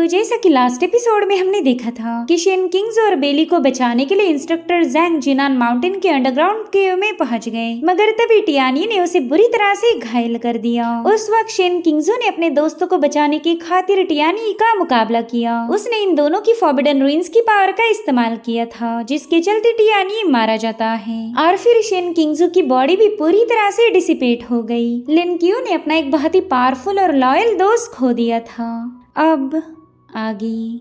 तो जैसा कि लास्ट एपिसोड में हमने देखा था कि शेन किंग्स और बेली को बचाने के लिए इंस्ट्रक्टर जैंग जिनान माउंटेन के अंडरग्राउंड केव में पहुंच गए, मगर तभी टियानी ने उसे बुरी तरह से घायल कर दिया। उस वक्त शेन किंग्सो ने अपने दोस्तों को बचाने की खातिर टियानी का मुकाबला किया। उसने इन दोनों की फॉरबिडन रूइंस की पावर का इस्तेमाल किया था, जिसके चलते टियानी मारा जाता है और फिर शेन किंग्सो की बॉडी भी पूरी तरह से डिसिपेट हो गई। लिन क्यू ने अपना एक बहुत ही पावरफुल और लॉयल दोस्त खो दिया था। अब आगे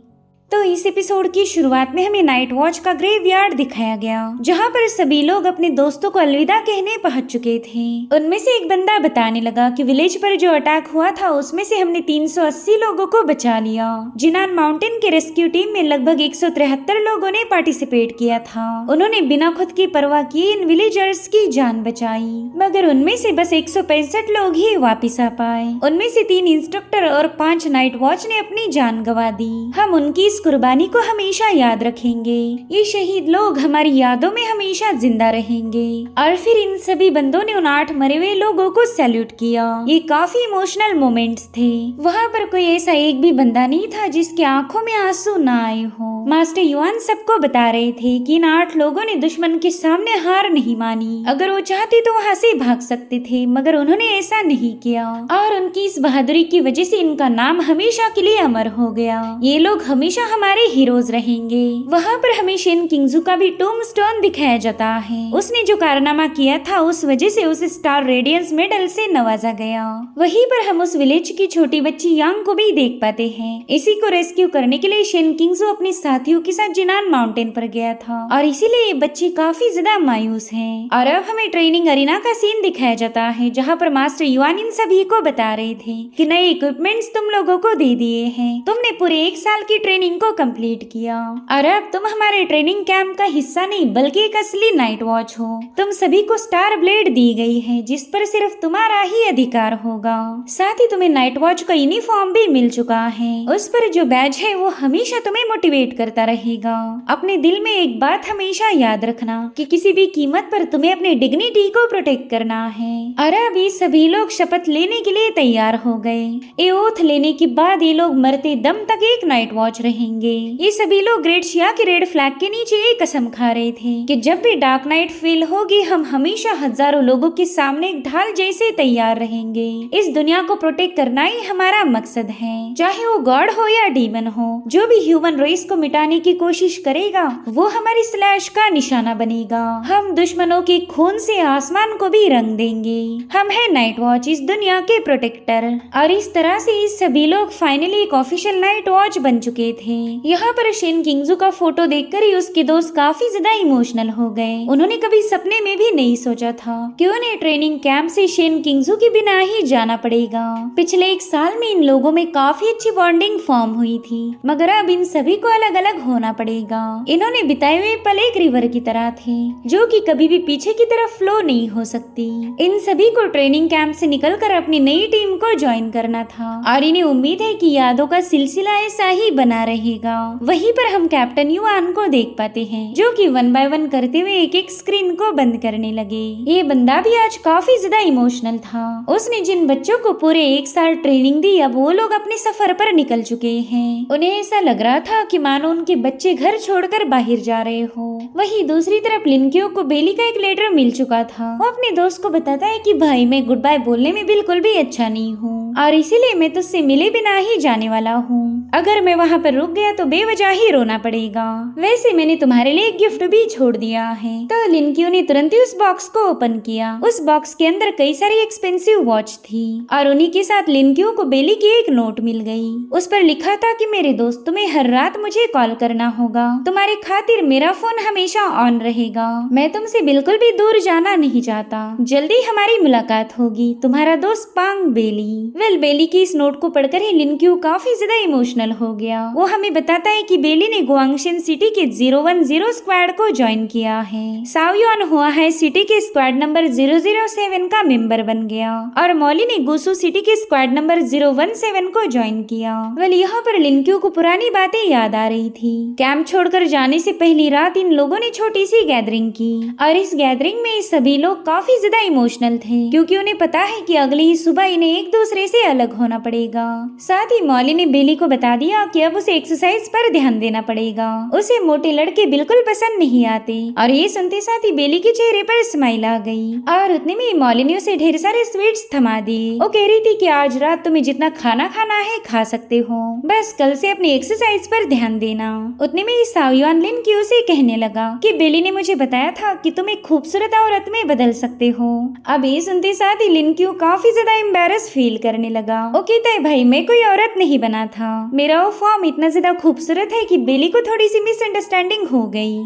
तो इस एपिसोड की शुरुआत में हमें नाइट वॉच का ग्रेवयार्ड दिखाया गया, जहाँ पर सभी लोग अपने दोस्तों को अलविदा कहने पहुंच चुके थे। उनमें से एक बंदा बताने लगा कि विलेज पर जो अटैक हुआ था उसमें से हमने 380 लोगों को बचा लिया। जिनान माउंटेन के रेस्क्यू टीम में लगभग 173 लोगों ने पार्टिसिपेट किया था। उन्होंने बिना खुद की परवाह किए इन विलेजर्स की जान बचाई, मगर उनमें से बस 165 लोग ही वापिस आ पाए। उनमें से 3 इंस्ट्रक्टर और 5 नाइट वॉच ने अपनी जान गंवा दी। हम उनकी कुर्बानी को हमेशा याद रखेंगे। ये शहीद लोग हमारी यादों में हमेशा जिंदा रहेंगे। और फिर इन सभी बंदों ने उन 8 मरे हुए लोगों को सैल्यूट किया। ये काफी इमोशनल मोमेंट्स थे। वहाँ पर कोई ऐसा एक भी बंदा नहीं था जिसकी आंखों में आंसू न आए हो। मास्टर युआन सबको बता रहे थे कि इन 8 लोगों ने दुश्मन के सामने हार नहीं मानी। अगर वो चाहते तो वहाँ से भाग सकते थे, मगर उन्होंने ऐसा नहीं किया और उनकी इस बहादुरी की वजह से इनका नाम हमेशा के लिए अमर हो गया। ये लोग हमेशा हमारे हीरोज रहेंगे। वहाँ पर हमें शेन किंग्सू का भी टूम्बस्टोन दिखाया जाता है। उसने जो कारनामा किया था उस वजह से उसे स्टार रेडियंस मेडल से नवाजा गया। वहीं पर हम उस विलेज की छोटी बच्ची यांग को भी देख पाते हैं। इसी को रेस्क्यू करने के लिए शेन किंग्सू अपने साथियों के साथ जिनान माउंटेन पर गया था और इसीलिए ये बच्ची काफी ज्यादा मायूस है। और अब हमें ट्रेनिंग अरीना का सीन दिखाया जाता है, जहाँ पर मास्टर युआन इन सभी को बता रहे थे कि नए इक्विपमेंट्स तुम लोगों को दे दिए हैं। तुमने पूरे 1 साल की ट्रेनिंग को कंप्लीट किया और अब तुम हमारे ट्रेनिंग कैंप का हिस्सा नहीं बल्कि एक असली नाइट वॉच हो। तुम सभी को स्टार ब्लेड दी गई है, जिस पर सिर्फ तुम्हारा ही अधिकार होगा। साथ ही तुम्हें नाइट वॉच का यूनिफॉर्म भी मिल चुका है। उस पर जो बैज है वो हमेशा तुम्हें मोटिवेट करता रहेगा। अपने दिल में एक बात हमेशा याद रखना कि किसी भी कीमत पर तुम्हें अपने डिग्निटी को प्रोटेक्ट करना है। और अब ये सभी लोग शपथ लेने के लिए तैयार हो गए। ये ओथ लेने के बाद ये लोग मरते दम तक एक नाइट वॉच रहेंगे। ये सभी लोग ग्रेट शिया के रेड फ्लैग के नीचे एक कसम खा रहे थे कि जब भी डार्क नाइट फील होगी हम हमेशा हजारों लोगों के सामने एक ढाल जैसे तैयार रहेंगे। इस दुनिया को प्रोटेक्ट करना ही हमारा मकसद है, चाहे वो गॉड हो या डीमन हो। जो भी ह्यूमन रेस को मिटाने की कोशिश करेगा वो हमारी स्लैश का निशाना बनेगा। हम दुश्मनों के खून से आसमान को भी रंग देंगे। हम है नाइट वॉच, इस दुनिया के प्रोटेक्टर। और इस तरह से ये सभी लोग फाइनली एक ऑफिशियल नाइट वॉच बन चुके थे। यहाँ पर शेन किंग्सू का फोटो देखकर ही उसके दोस्त काफी ज्यादा इमोशनल हो गए। उन्होंने कभी सपने में भी नहीं सोचा था कि उन्हें ट्रेनिंग कैंप से शेन किंग्सू के बिना ही जाना पड़ेगा। पिछले 1 साल में इन लोगों में काफी अच्छी बॉन्डिंग फॉर्म हुई थी, मगर अब इन सभी को अलग अलग होना पड़ेगा। इन्होंने बिताए हुए पल एक रिवर की तरह थे, जो कि कभी भी पीछे की तरफ फ्लो नहीं हो सकती। इन सभी को ट्रेनिंग कैंप से निकलकर अपनी नई टीम को ज्वाइन करना था और इन्हें उम्मीद है कि यादों का सिलसिला ऐसा ही बना रहेगा। वहीं पर हम कैप्टन युआन को देख पाते हैं, जो कि 1 बाय 1 करते हुए एक एक स्क्रीन को बंद करने लगे। ये बंदा भी आज काफी ज्यादा इमोशनल था। उसने जिन बच्चों को पूरे 1 साल ट्रेनिंग दी, अब वो लोग अपने सफर पर निकल चुके हैं। उन्हें ऐसा लग रहा था कि मानो उनके बच्चे घर छोड़कर बाहर जा रहे हो। वहीं दूसरी तरफ लिनक्यो को बेली का एक लेटर मिल चुका था। वो अपने दोस्त को बताता है कि भाई मैं गुड बाय बोलने में बिल्कुल भी अच्छा नहीं हूँ और इसीलिए मैं तुझसे मिले बिना ही जाने वाला हूँ। अगर मैं वहाँ पर रुक गया तो बेवजह ही रोना पड़ेगा। वैसे मैंने तुम्हारे लिए एक गिफ्ट भी छोड़ दिया है। तो लिनक्यू ने तुरंत ही उस बॉक्स को ओपन किया। उस बॉक्स के अंदर कई सारी एक्सपेंसिव वॉच थी और उन्हीं के साथ लिनक्यू को बेली की एक नोट मिल गई। उस पर लिखा था कि मेरे दोस्त तुम्हें हर रात मुझे कॉल करना होगा। तुम्हारे खातिर मेरा फोन हमेशा ऑन रहेगा। मैं तुमसे बिल्कुल भी दूर जाना नहीं चाहता। जल्दी हमारी मुलाकात होगी। तुम्हारा दोस्त पांग बेली। वेल बेली की इस नोट को पढ़कर ही लिनक्यू काफी ज्यादा इमोशनल हो गया। वो हमें बताता है कि बेली ने गुआंगशिन सिटी के 010 स्क्वाड को ज्वाइन किया है। साओयुआन हुआ है सिटी के स्क्वाड नंबर 007 का मेंबर बन गया और मॉली ने गुसू सिटी के स्क्वाड नंबर 017 को ज्वाइन किया। वेल यहाँ पर लिनक्यू को पुरानी बातें याद आ रही थी। कैंप छोड़कर जाने से पहली रात इन लोगों ने छोटी सी गैदरिंग की और इस गैदरिंग में सभी लोग काफी ज्यादा इमोशनल थे, क्योंकि उन्हें पता है कि अगली ही सुबह इन्हें एक दूसरे से अलग होना पड़ेगा। साथ ही मॉली ने बेली को बता दिया कि अब उसे एक्सरसाइज पर ध्यान देना पड़ेगा, उसे मोटे लड़के बिल्कुल पसंद नहीं आते। और ये सुनते साथ ही बेली के चेहरे पर स्माइल आ गई और उतने में मॉली ने उसे ढेर सारे स्वीट्स थमा दिए। वो कह रही थी कि आज रात तुम्हें जितना खाना खाना है खा सकते हो, बस कल से अपनी एक्सरसाइज पर ध्यान देना। उतने में साओयुआन लिन की उसे कहने लगा कि बेली ने मुझे बताया था कि तुम एक खूबसूरत औरत में बदल सकते हो। अब ये सुनते साथ ही लिन क्यू काफी ज्यादा एम्बेरस फील करने लगा। वो कहता है भाई मैं कोई औरत नहीं बना था, मेरा वो फॉर्म इतना ज्यादा खूबसूरत है कि बेली को थोड़ी सी मिसअंडरस्टैंडिंग हो गई।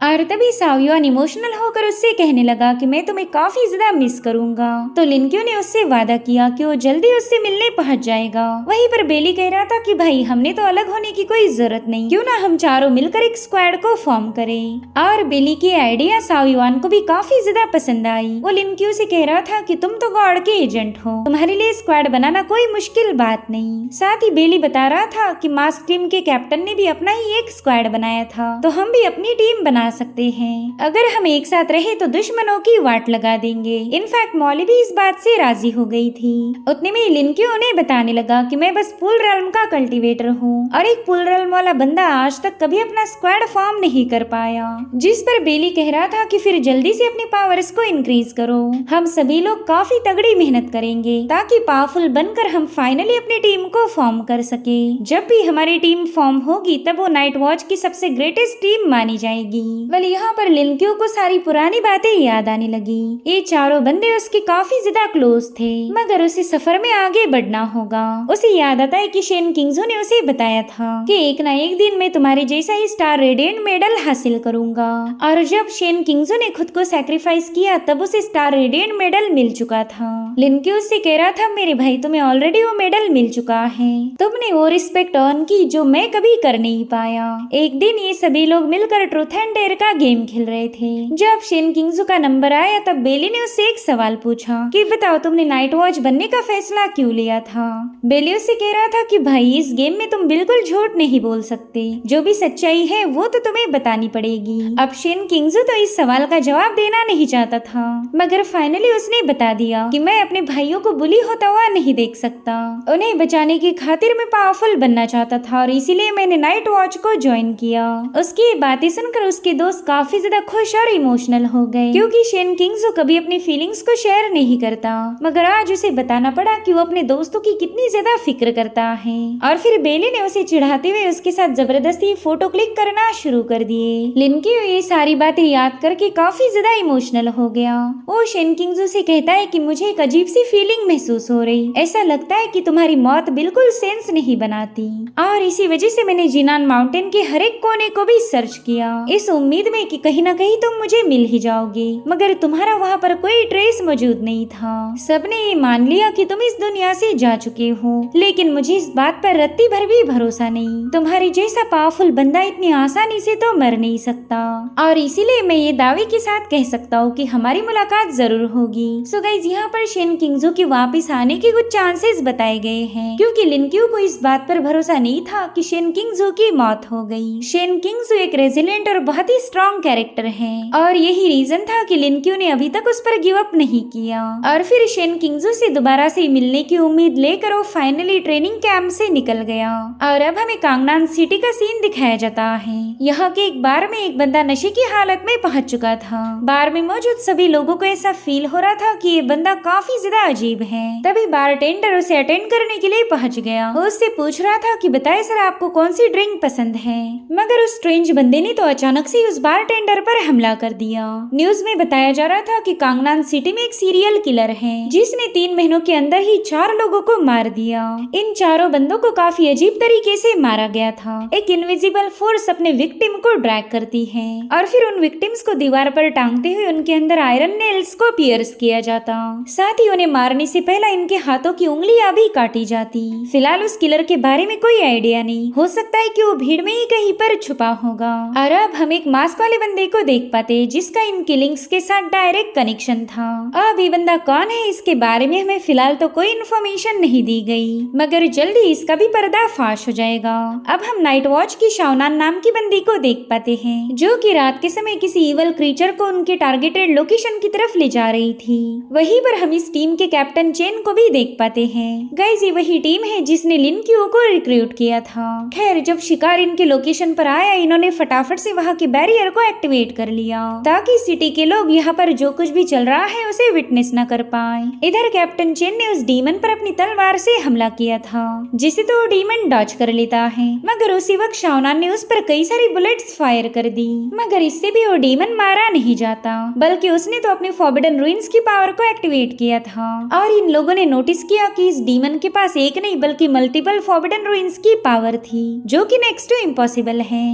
और तभी साओयुआन इमोशनल होकर उससे कहने लगा कि मैं तुम्हें काफी ज्यादा मिस करूंगा। तो लिनक्यू ने उससे वादा किया कि वो जल्दी उससे मिलने पहुंच जाएगा। वहीं पर बेली कह रहा था कि भाई हमने तो अलग होने की कोई जरूरत नहीं, क्यों ना हम चारों मिलकर एक स्क्वाड को फॉर्म करें। और बेली की आइडिया साओयुआन को भी काफी ज्यादा पसंद आई। वो लिनक्यू से कह रहा था कि तुम तो गॉड के एजेंट हो, तुम्हारे लिए स्क्वाड बनाना कोई मुश्किल बात नहीं। साथ ही बेली बता रहा था कि मास्क टीम के कैप्टन ने भी अपना ही एक स्क्वाड बनाया था, तो हम भी अपनी टीम बना सकते हैं। अगर हम एक साथ रहे तो दुश्मनों की वाट लगा देंगे। इनफैक्ट मॉली भी इस बात से राजी हो गई थी। उतने में लिनक्यू उन्हें बताने लगा कि मैं बस पूल रेल्म का कल्टीवेटर हूँ और एक पूल रेल्म वाला बंदा आज तक कभी अपना स्क्वाड फॉर्म नहीं कर पाया। जिस पर बेली कह रहा था कि फिर जल्दी से अपनी पावर्स को इंक्रीज करो, हम सभी लोग काफी तगड़ी मेहनत करेंगे ताकि पावरफुल बनकर हम फाइनली अपनी टीम को फॉर्म कर सके। जब भी हमारी टीम फॉर्म होगी तब वो नाइट वॉच की सबसे ग्रेटेस्ट टीम मानी जाएगी। यहाँ पर लिनक्यू को सारी पुरानी बातें याद आने लगी। ये चारों बंदे उसके काफी ज्यादा क्लोज थे, मगर उसे सफर में आगे बढ़ना होगा। उसे याद आता है कि शेन किंग्जो ने उसे बताया था कि एक ना एक दिन मैं तुम्हारे जैसा ही स्टार रेडिएंट मेडल हासिल करूंगा। और जब शेन किंग्जो ने खुद को सैक्रिफाइस किया तब उसे स्टार रेडिएंट मेडल मिल चुका था। लिनक्यू उससे कह रहा था मेरे भाई तुम्हें ऑलरेडी वो मेडल मिल चुका है, तुमने वो रिस्पेक्ट अर्न की जो मैं कभी कर नहीं पाया। एक दिन ये सभी लोग मिलकर ट्रूथ एंड डेयर का गेम खेल रहे थे। जब शेन किंग्जो का नंबर आया तब बेली ने उससे एक सवाल पूछा कि बताओ तुमने नाइट वॉच बनने का फैसला क्यों लिया था। बेली उससे कह रहा था कि भाई इस गेम में तुम बिल्कुल झूठ नहीं बोल सकते, जो भी सच्चाई है वो तो तुम्हें बतानी पड़ेगी। अब शेन किंग्जो तो इस सवाल का जवाब देना नहीं चाहता था, मगर फाइनली उसने बता दिया कि मैं अपने भाइयों को बुली होता हुआ नहीं देख सकता, उन्हें बचाने की खातिर मैं पावरफुल बनना चाहता था और इसीलिए मैंने नाइट वॉच को ज्वाइन किया। उसकी बातें सुनकर उसके दोस्त काफी ज्यादा खुश और इमोशनल हो गए, क्योंकि शेन किंग्जो कभी अपनी फीलिंग्स को शेयर नहीं करता, मगर आज उसे बताना पड़ा कि वो अपने दोस्तों की कितनी ज्यादा फिक्र करता है। और फिर बेली ने उसे चिढ़ाते हुए उसके साथ जबरदस्ती फोटो क्लिक करना शुरू कर दिए। लिनक्यू ये सारी बातें याद करके काफी ज्यादा इमोशनल हो गया। वो शेन किंग्जो से कहता है कि मुझे एक अजीब सी फीलिंग महसूस हो रही, ऐसा लगता है कि तुम्हारी मौत बिल्कुल सेंस नहीं बनाती, और इसी वजह से मैंने जिनान माउंटेन के हर एक कोने को भी सर्च किया, इस उम्मीद में कि कहीं ना कहीं तुम मुझे मिल ही जाओगे, मगर तुम्हारा वहाँ पर कोई ट्रेस मौजूद नहीं था। सबने ये मान लिया कि तुम इस दुनिया से जा चुके हो, लेकिन मुझे इस बात पर रत्ती भर भी भरोसा नहीं। तुम्हारी जैसा पावरफुल बंदा इतनी आसानी से तो मर नहीं सकता, और इसीलिए मैं ये दावे के साथ कह सकता हूँ कि हमारी मुलाकात जरूर होगी। सो गाइस, यहाँ पर शेन किंग्जो के वापस आने के कुछ चांसेस बताए गए हैं, क्योंकि लिनक्यू को इस बात पर भरोसा नहीं था कि शेन किंग्जो की मौत हो गई। शेन किंग्जो एक रेजिलेंट और बहुत ही स्ट्रॉन्ग कैरेक्टर है, और यही रीजन था कि लिनक्यू ने अभी तक उस पर गिव अप नहीं किया। और फिर शेन किंग्जो से दोबारा से मिलने की उम्मीद लेकर वो फाइनली ट्रेनिंग कैंप से निकल गया। और अब हमें कांगनान सिटी का सीन दिखाया जाता है। यहाँ के एक बार में एक बंदा नशे की हालत में पहुंच चुका था। बार में मौजूद सभी लोगों को ऐसा फील हो रहा था कि ये बंदा काफी ज्यादा अजीब है। तभी बारटेंडर उसे अटेंड करने के लिए पहुंच गया। वो उससे पूछ रहा था कि बताए सर आपको कौन सी ड्रिंक पसंद है, मगर उस स्ट्रेंज बंदे ने तो अचानक से उस बारटेंडर पर हमला कर दिया। न्यूज में बताया जा रहा था कि कांगनान सिटी में एक सीरियल किलर है जिसने 3 महीनों के अंदर ही 4 लोगों को मार दिया। इन चारों बंदों को काफी अजीब तरीके से मारा गया था। एक इनविजिबल फोर्स अपने विक्टिम को ड्रैग करती है और फिर उन विक्टिम्स को दीवार पर टांगते हुए उनके अंदर आयरन नेल्स को पियर्स किया जाता। साथ ही उन्हें मारने से पहले इनके हाथों की उंगलियां भी काटी जाती। फिलहाल उस किलर के बारे में कोई आइडिया नहीं, हो सकता है कि वो भीड़ में ही कहीं पर छुपा होगा। और अब हम एक मास्क वाले बंदे को देख पाते जिसका इन किलिंग्स के साथ डायरेक्ट कनेक्शन था। अब ये बंदा कौन है इसके बारे में हमें फिलहाल तो कोई इन्फॉर्मेशन नहीं दी गई, मगर जल्दी इसका भी पर्दाफाश हो जाएगा। अब हम नाइट वॉच की शाओनान नाम की बंदी को देख पाते हैं जो कि रात के समय किसी इवल क्रीचर को उनके टारगेटेड लोकेशन की तरफ ले जा रही थी। वहीं पर हम इस टीम के कैप्टन चेन को भी देख पाते हैं। गाइस ये वही टीम है जिसने लिन क्यू को रिक्रूट किया था। खैर जब शिकार इनके लोकेशन पर आया इन्होंने फटाफट से वहाँ के बैरियर को एक्टिवेट कर लिया ताकि सिटी के लोग यहाँ पर जो कुछ भी चल रहा है उसे विटनेस न कर पाए। इधर कैप्टन चेन ने उस डीमन पर अपनी तलवार से हमला किया था जिसे तो वो डीमन डॉज कर लेता है, मगर उसी वक्त शाओनान ने उस पर कई सारी बुलेट्स फायर कर दी, मगर इससे भी वो डीमन मारा नहीं जाता बल्कि उसने तो अपनी फॉरबिडन रूइंस की पावर को एक्टिवेट किया था। और इन लोगों ने नोटिस किया कि इस डीमन के पास एक नहीं बल्कि मल्टीपल फॉरबिडन रूइंस की पावर थी जो कि नेक्स्ट टू इम्पॉसिबल है।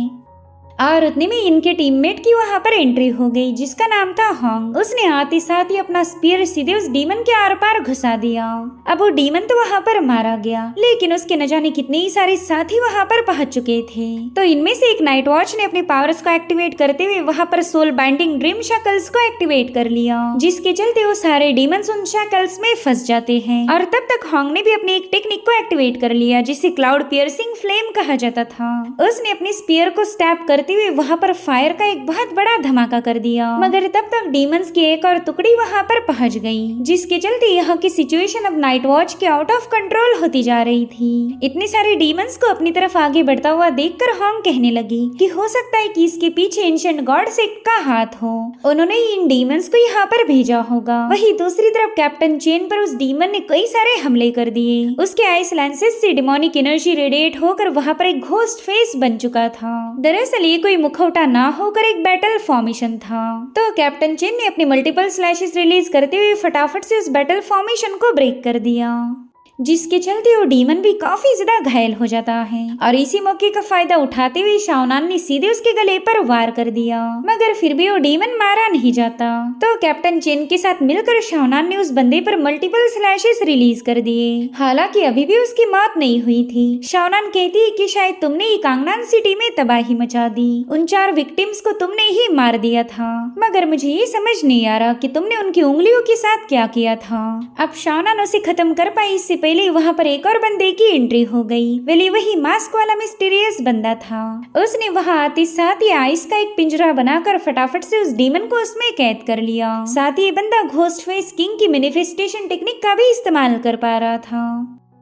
और उतने में इनके टीममेट की वहाँ पर एंट्री हो गई जिसका नाम था हॉन्ग। उसने आते साथ ही अपना स्पीयर सीधे उस डीमन के आर पार घुसा दिया। अब वो डीमन तो वहाँ पर मारा गया लेकिन उसके न जाने कितने ही सारे साथी वहाँ पर पहुँच चुके थे। तो इनमें से एक नाइट वॉच ने अपने पावर्स को एक्टिवेट करते हुए वहाँ पर सोल बाइंडिंग ड्रीम शैकल्स को एक्टिवेट कर लिया जिसके चलते वो सारे डीमंस उन शैकल्स में फंस जाते हैं। और तब तक हॉन्ग ने भी अपनी एक टेक्निक को एक्टिवेट कर लिया जिसे क्लाउड पियर्सिंग फ्लेम कहा जाता था। उसने अपनी स्पीयर को स्टैब करते हुए वहाँ पर फायर का एक बहुत बड़ा धमाका कर दिया, मगर तब तक डीमंस की एक और टुकड़ी वहाँ पर पहुँच गई जिसके चलते यहाँ की सिचुएशन अब नाइट वॉच के आउट ऑफ कंट्रोल होती जा रही थी। इतने सारे डीमंस को अपनी तरफ आगे बढ़ता हुआ देखकर हॉन्ग कहने लगी कि हो सकता है कि इसके पीछे एंशिएंट गॉड सेक्ट का हाथ हो, उन्होंने इन डीमंस को यहाँ पर भेजा होगा। वही दूसरी तरफ कैप्टन चेन पर उस डीमन ने कई सारे हमले कर दिए। उसके आइस लेंसेज से डिमोनिक एनर्जी रेडिएट होकर वहाँ पर एक घोस्ट फेस बन चुका था। दरअसल ये कोई मुखौटा ना होकर एक बैटल फॉर्मेशन था। तो कैप्टन चेन ने अपने मल्टीपल स्लैशेस रिलीज करते हुए फटाफट से उस बैटल फॉर्मेशन को ब्रेक कर दिया जिसके चलते वो डीमन भी काफी ज्यादा घायल हो जाता है। और इसी मौके का फायदा उठाते हुए शाओनान ने सीधे उसके गले पर वार कर दिया, मगर फिर भी वो डीमन मारा नहीं जाता। तो कैप्टन चेन के साथ मिलकर शाओनान ने उस बंदे पर मल्टीपल स्लैशेस रिलीज कर दिए। हालांकि अभी भी उसकी मौत नहीं हुई थी। शाओनान कहती है कि शायद तुमने ही कांगनान सिटी में तबाही मचा दी, उन 4 विक्टिम्स को तुमने ही मार दिया था, मगर मुझे ये समझ नहीं आ रहा कि तुमने उनकी उंगलियों के साथ क्या किया था। अब शाओनान उसे खत्म कर पाई इससे पहले वहाँ पर एक और बंदे की एंट्री हो गई। वही मास्क वाला मिस्टीरियस बंदा था। उसने वहाँ आते साथ ही आइस का एक पिंजरा बनाकर फटाफट से उस डीमन को उसमें कैद कर लिया। साथ ही बंदा घोस्ट फेस किंग की मैनिफेस्टेशन टेक्निक का भी इस्तेमाल कर पा रहा था।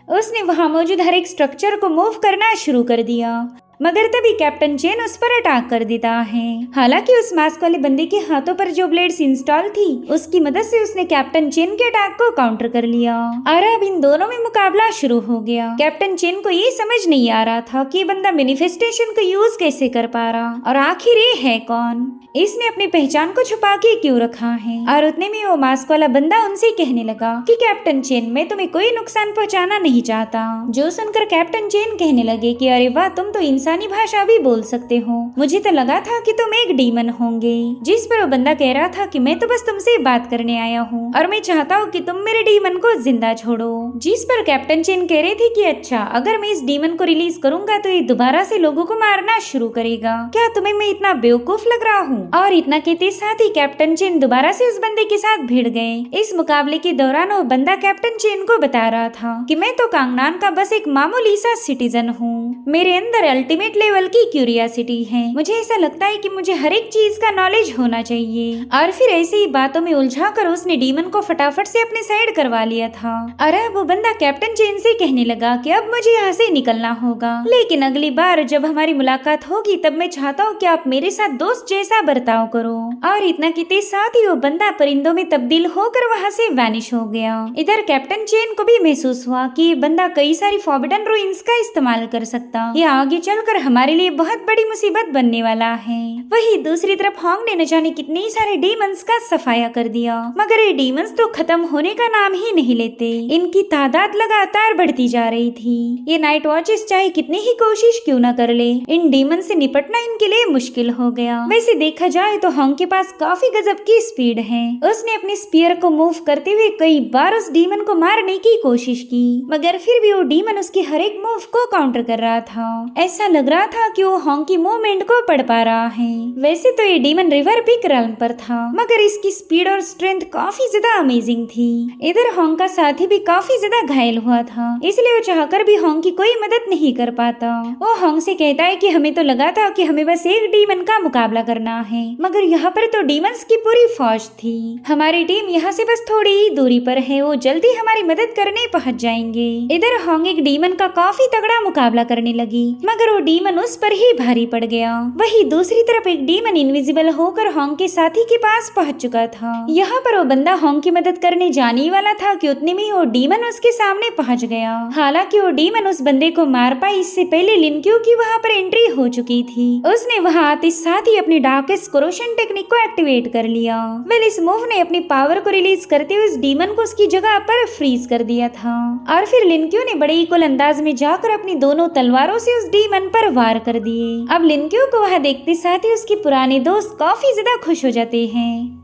उसने वहाँ मौजूद हर एक स्ट्रक्चर को मूव करना शुरू कर दिया, मगर तभी कैप्टन चेन उस पर अटैक कर देता है। हालांकि उस मास्क वाले बंदे के हाथों पर जो ब्लेड्स इंस्टॉल थी उसकी मदद से उसने कैप्टन चेन के अटैक को काउंटर कर लिया और अब इन दोनों में मुकाबला शुरू हो गया। कैप्टन चेन को ये समझ नहीं आ रहा था कि बंदा मैनिफेस्टेशन को यूज कैसे कर पा रहा और आखिर ये है कौन, इसने अपनी पहचान को छुपा के क्यों रखा है। और उतने में वो मास्क वाला बंदा उनसे कहने लगा कि कैप्टन चेन मैं तुम्हें कोई नुकसान पहुँचाना नहीं चाहता। जो सुनकर कैप्टन चेन कहने लगे कि अरे वाह तुम तो इंसानी भाषा भी बोल सकते हो, मुझे तो लगा था कि तुम एक डीमन होंगे। जिस पर वो बंदा कह रहा था कि मैं तो बस तुमसे बात करने आया हूँ और मैं चाहता हूँ कि तुम मेरे डीमन को जिंदा छोड़ो। जिस पर कैप्टन चेन कह रहे थे कि अच्छा अगर मैं इस डीमन को रिलीज करूंगा तो ये दोबारा से लोगों को मारना शुरू करेगा, क्या तुम्हें मैं इतना बेवकूफ लग रहा हूँ। और इतना कहते साथ ही कैप्टन चेन दोबारा से उस बंदे के साथ भिड़ गए। इस मुकाबले के दौरान वो बंदा कैप्टन चेन को बता रहा था कि मैं तो कांगनान का बस एक मामूली सा सिटीजन हूँ, मेरे अंदर अल्टीमेट लेवल की क्यूरियोसिटी है, मुझे ऐसा लगता है कि मुझे हर एक चीज का नॉलेज होना चाहिए। और फिर ऐसे ही बातों में उलझा कर उसने डीमन को फटाफट से अपने साइड करवा लिया था। और अब वो बंदा कैप्टन चेन से कहने लगा कि अब मुझे यहाँ से निकलना होगा, लेकिन अगली बार जब हमारी मुलाकात होगी तब मैं चाहता हूँ कि आप मेरे साथ दोस्त जैसा बर्ताव करो। और इतना कहते साथ ही वो बंदा परिंदों में तब्दील होकर वहाँ से वैनिश हो गया। इधर कैप्टन चेन को भी महसूस हुआ कि ये बंदा कई सारी फॉरबिडन रूइंस का इस्तेमाल कर सकता, ये आगे चलकर हमारे लिए बहुत बड़ी मुसीबत बनने वाला है। वही दूसरी तरफ हॉन्ग ने न जाने कितने सारे डीमंस का सफाया कर दिया, मगर ये डीमंस तो खत्म होने का नाम ही नहीं लेते, इनकी तादाद लगातार बढ़ती जा रही थी। ये नाइट वॉचेस चाहे कितनी ही कोशिश क्यों न कर ले, इन डीमन से निपटना इनके लिए मुश्किल हो गया। वैसे देखा जाए तो हॉन्ग के पास काफी गजब की स्पीड है। उसने अपने स्पीयर को मूव करते हुए कई बार उस डीमन को मारने की कोशिश की, मगर फिर भी वो डीमन उसके हर एक मूव को काउंटर कर रहा था। ऐसा लग रहा था कि वो हॉन्ग की मूवमेंट को पढ़ पा रहा है। वैसे तो ये डीमन रिवर बिग रन पर था, मगर इसकी स्पीड और स्ट्रेंथ काफी ज्यादा अमेजिंग थी। इधर हॉन्ग का साथी भी काफी ज्यादा घायल हुआ था, इसलिए वो चाहकर भी हॉन्ग की कोई मदद नहीं कर पाता। वो हॉन्ग से कहता है कि हमें तो लगा था कि हमें बस एक डीमन का मुकाबला करना है, मगर यहाँ पर तो डीमंस की पूरी फौज थी। हमारी टीम यहाँ से बस थोड़ी ही दूरी पर है, वो जल्दी हमारी मदद करने पहुँच जाएंगे। इधर हॉन्ग एक डीमन का काफी तगड़ा मुकाबला करने लगी, मगर वो डीमन उस पर ही भारी पड़ गया। वही दूसरी तरफ एक डीमन इनविजिबल होकर हॉन्ग के साथी के पास पहुंच चुका था। यहाँ पर वो बंदा हॉन्ग की मदद करने जाने वाला था कि उतने में वो डीमन उसके सामने पहुंच गया। हालांकि वो डीमन उस बंदे को मार पाई, इससे पहले लिनक्यू की वहाँ पर एंट्री हो चुकी थी। उसने वहाँ आते साथ ही अपनी डार्केस्ट कोरोशन टेक्निक को एक्टिवेट कर लिया। वेल, इस मूव ने अपनी पावर को रिलीज करते हुए उस डीमन को उसकी जगह पर फ्रीज कर दिया था, और फिर लिनक्यू ने बड़े इक्वल अंदाज में जाकर अपनी दोनों तलवारों से उस डीमन पर वार कर दिए। अब लिनक्यू को वह देखते साथ ही उसके पुराने दोस्त काफी ज्यादा खुश हो जाते हैं।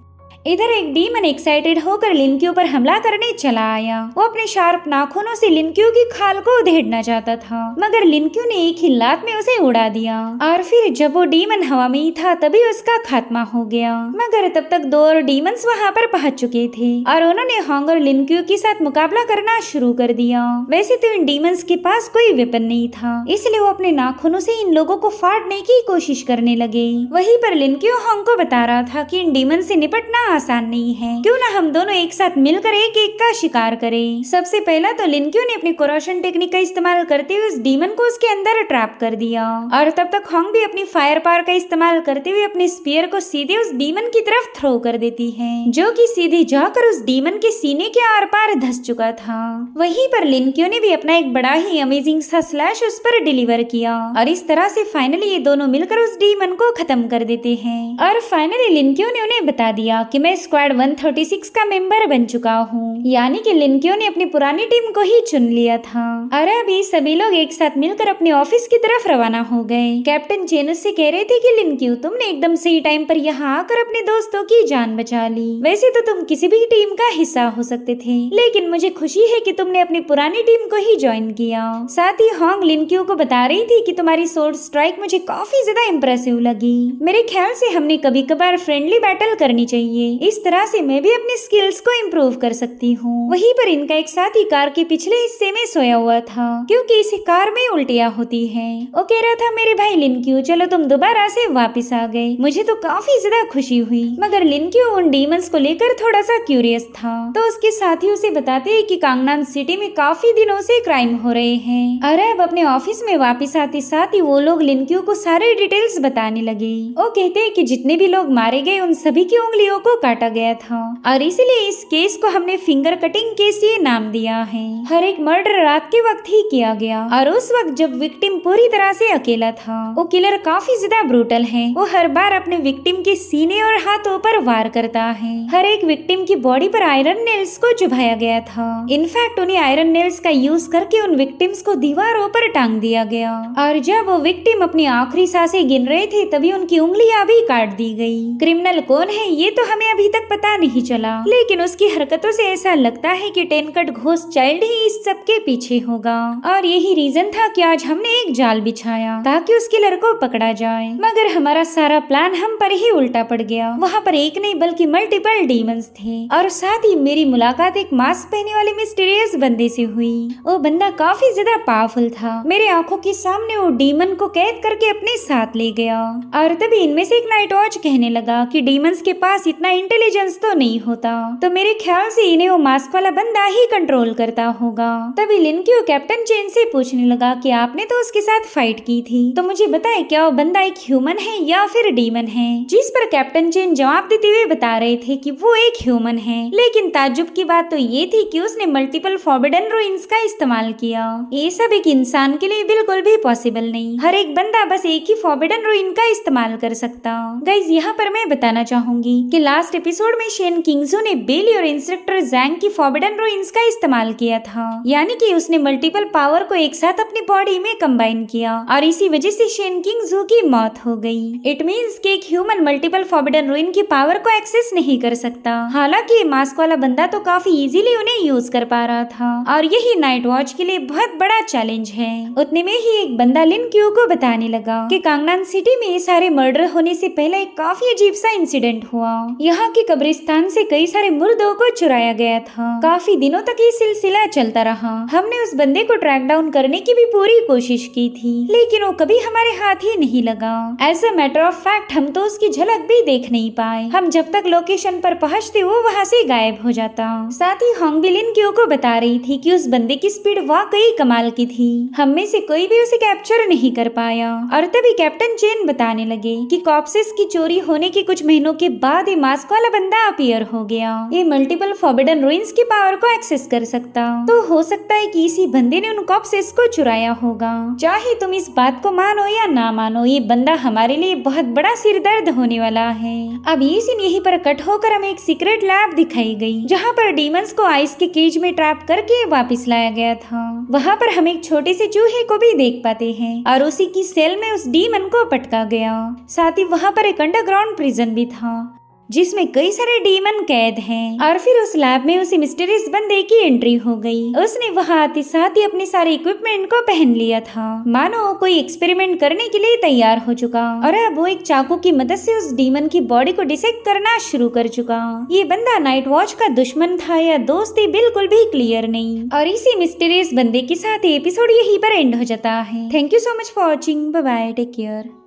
इधर एक डीमन एक्साइटेड होकर लिनक्यू पर हमला करने चला आया। वो अपने शार्प नाखूनों से लिनक्यू की खाल को उधेड़ना चाहता था, मगर लिनक्यू ने एक ही लात में उसे उड़ा दिया, और फिर जब वो डीमन हवा में ही था तभी उसका खात्मा हो गया। मगर तब तक दो और डीमंस वहाँ पर पहुंच चुके थे, और उन्होंने हॉन्ग और लिनक्यू के साथ मुकाबला करना शुरू कर दिया। वैसे तो इन डीमंस के पास कोई वेपन नहीं था, इसलिए वो अपने नाखूनों से इन लोगों को फाड़ने की कोशिश करने लगे। वहीं पर लिनक्यू हॉन्ग को बता रहा था कि इन डीमन से निपटना आसान नहीं है, क्यों ना हम दोनों एक साथ मिलकर एक एक का शिकार करें। सबसे पहला तो लिनक्यू ने अपनी कोरोशन टेक्निक का इस्तेमाल करते हुए उस डीमन को उसके अंदर ट्रैप कर दिया, और तब तक हॉन्ग भी अपनी फायर पावर का इस्तेमाल करते हुए अपने स्पीयर को सीधे उस डीमन की तरफ थ्रो कर देती है, जो कि सीधे जाकर उस डीमन के सीने के आर पार धंस चुका था। वहीं पर लिनक्यू ने भी अपना एक बड़ा ही अमेजिंग सा स्लैश उस पर डिलीवर किया, और इस तरह से फाइनली ये दोनों मिलकर उस डीमन को खत्म कर देते हैं। और फाइनली लिनक्यू ने उन्हें बता दिया कि मैं स्क्वाड 136 का मेंबर बन चुका हूँ, यानी कि लिनक्यू ने अपनी पुरानी टीम को ही चुन लिया था। और अभी सभी लोग एक साथ मिलकर अपने ऑफिस की तरफ रवाना हो गए। कैप्टन चेन उससे कह रहे थे कि लिनक्यू, तुमने एकदम सही टाइम पर यहाँ आकर अपने दोस्तों की जान बचा ली। वैसे तो तुम किसी भी टीम का हिस्सा हो सकते थे, लेकिन मुझे खुशी है कि तुमने अपनी पुरानी टीम को ही ज्वाइन किया। साथ ही हॉन्ग लिनक्यू को बता रही थी कि तुम्हारी सोर्ड स्ट्राइक मुझे काफी ज्यादा इम्प्रेसिव लगी। मेरे ख्याल से हमने कभी कभार फ्रेंडली बैटल करनी चाहिए, इस तरह से मैं भी अपनी स्किल्स को इम्प्रूव कर सकती हूँ। वहीं पर इनका एक साथी कार के पिछले हिस्से में सोया हुआ था, क्योंकि इस कार में उल्टियाँ होती है। वो कह रहा था, मेरे भाई लिनक्यू, चलो तुम दोबारा से वापस आ गए, मुझे तो काफी ज्यादा खुशी हुई। मगर लिनक्यू उन डीमंस को लेकर थोड़ा सा क्यूरियस था, तो उसके साथी उसे बताते हैं कि कांगनान सिटी में काफी दिनों से क्राइम हो रहे हैं। और अब अपने ऑफिस में वापस आते साथ ही वो लोग लिनक्यू को सारे डिटेल्स बताने लगे। वो कहते हैं कि जितने भी लोग मारे गए उन सभी की उंगलियों को काटा गया था, और इसलिए इस केस को हमने फिंगर कटिंग केस ये नाम दिया है। हर एक मर्डर रात के वक्त ही किया गया, और उस वक्त जब विक्टिम पूरी तरह से अकेला था। वो किलर काफी ज्यादा ब्रूटल है, वो हर बार अपने विक्टिम के सीने और हाथों पर वार करता है। हर एक विक्टिम की बॉडी पर आयरन नेल्स को चुभाया गया था। इनफैक्ट उन्हें आयरन नेल्स का यूज करके उन विक्टिम्स को दीवारों पर टांग दिया गया, और जब वो विक्टिम अपनी आखिरी सांसें गिन रहे थे तभी उनकी उंगलियां भी काट दी गई। क्रिमिनल कौन है ये तो हमें अभी तक पता नहीं चला, लेकिन उसकी हरकतों से ऐसा लगता है कि टेनकट घोस्ट चाइल्ड ही इस सब के पीछे होगा, और यही रीजन था कि आज हमने एक जाल बिछाया ताकि उस किलर को पकड़ा जाए। मगर हमारा सारा प्लान हम पर ही उल्टा पड़ गया। वहाँ पर एक नहीं बल्कि मल्टीपल डीमंस थे, और साथ ही मेरी मुलाकात एक मास्क पहने वाले मिस्टीरियस बंदे से हुई। वो बंदा काफी ज्यादा पावरफुल था, मेरे आंखों के सामने वो डीमन को कैद करके अपने साथ ले गया। और तभी इनमें से एक नाइट वॉच कहने लगा कि डीमंस के पास इतना इंटेलिजेंस तो नहीं होता, तो मेरे ख्याल से इन्हें वो मास्क वाला बंदा ही कंट्रोल करता होगा। तभी लिनक्यू कैप्टन चेन से पूछने लगा कि आपने तो उसके साथ फाइट की थी, तो मुझे बताए क्या वो बंदा एक ह्यूमन है या फिर डीमन है। जिस पर कैप्टन चेन जवाब देते हुए बता रहे थे कि वो एक ह्यूमन है, लेकिन ताज्जुब की बात तो ये थी कि उसने मल्टीपल फॉरबिडन रूइंस का इस्तेमाल किया। ये सब एक इंसान के लिए बिल्कुल भी पॉसिबल नहीं, हर एक बंदा बस एक ही फॉरबिडन रूइन का इस्तेमाल कर सकता। गाइस, यहाँ पर मैं बताना चाहूंगी कि लास्ट लास्ट एपिसोड में शेन किंगजो ने बेली और इंस्ट्रक्टर जैंग की फॉरबिडन रूइंस का इस्तेमाल किया था, यानी कि उसने मल्टीपल पावर को एक साथ अपनी बॉडी में कंबाइन किया और इसी वजह से शेन किंगजो की मौत हो गई। इट मींस कि एक ह्यूमन मल्टीपल फॉरबिडन रूइन की पावर को एक्सेस नहीं कर सकता। हालांकि मास्क वाला बंदा तो काफी इजीली उन्हें यूज कर पा रहा था और यही नाइट वॉच के लिए बहुत बड़ा चैलेंज है। उतने में ही एक बंदा लिन क्यू को बताने लगा कि कांगनान सिटी में सारे मर्डर होने से पहले एक काफी अजीब सा इंसिडेंट हुआ। यहाँ के कब्रिस्तान से कई सारे मुर्दों को चुराया गया था। काफी दिनों तक ये सिलसिला चलता रहा। हमने उस बंदे को ट्रैक डाउन करने की भी पूरी कोशिश की थी, लेकिन वो कभी हमारे हाथ ही नहीं लगा। As a matter of fact हम तो उसकी झलक भी देख नहीं पाए। हम जब तक लोकेशन पर पहुँचते वो वहाँ से गायब हो जाता। साथ ही होंग भी लिन क्यू को बता रही थी कि उस बंदे की स्पीड वाकई कमाल की थी। हम में से कोई भी उसे कैप्चर नहीं कर पाया। और तभी कैप्टन चेन बताने लगे कि कॉप्सेस की चोरी होने के कुछ महीनों के बाद ये मास्क वाला बंदा अपीयर हो गया। ये मल्टीपल फॉरबिडन रूइंस की पावर को एक्सेस कर सकता, तो हो सकता है कि इसी बंदे ने उन कॉप्सेस को चुराया होगा। चाहे तुम इस बात को मानो या ना मानो, ये बंदा हमारे लिए बहुत बड़ा सिरदर्द होने वाला है। अब ये सीन यहीं पर कट होकर हमें एक सीक्रेट लैब दिखाई गई, जहाँ पर डीमंस को आइस के केज में ट्रैप करके वापस लाया गया था। वहाँ पर हम एक छोटे से चूहे को भी देख पाते हैं और उसी की सेल में उस डीमन को पटका गया। साथ ही वहाँ पर एक अंडरग्राउंड प्रिजन भी था जिसमें कई सारे डीमन कैद हैं। और फिर उस लैब में उसी मिस्टीरियस बंदे की एंट्री हो गई। उसने वहाँ आते साथ ही अपने सारे इक्विपमेंट को पहन लिया था, मानो वो कोई एक्सपेरिमेंट करने के लिए तैयार हो चुका। और अब वो एक चाकू की मदद से उस डीमन की बॉडी को डिसेक्ट करना शुरू कर चुका। ये बंदा नाइट वॉच का दुश्मन था या दोस्त ही बिल्कुल भी क्लियर नहीं। और इसी मिस्टीरियस बंदे के साथ एपिसोड यहीं पर एंड हो जाता है। Thank you so much for watching. Bye bye, take care.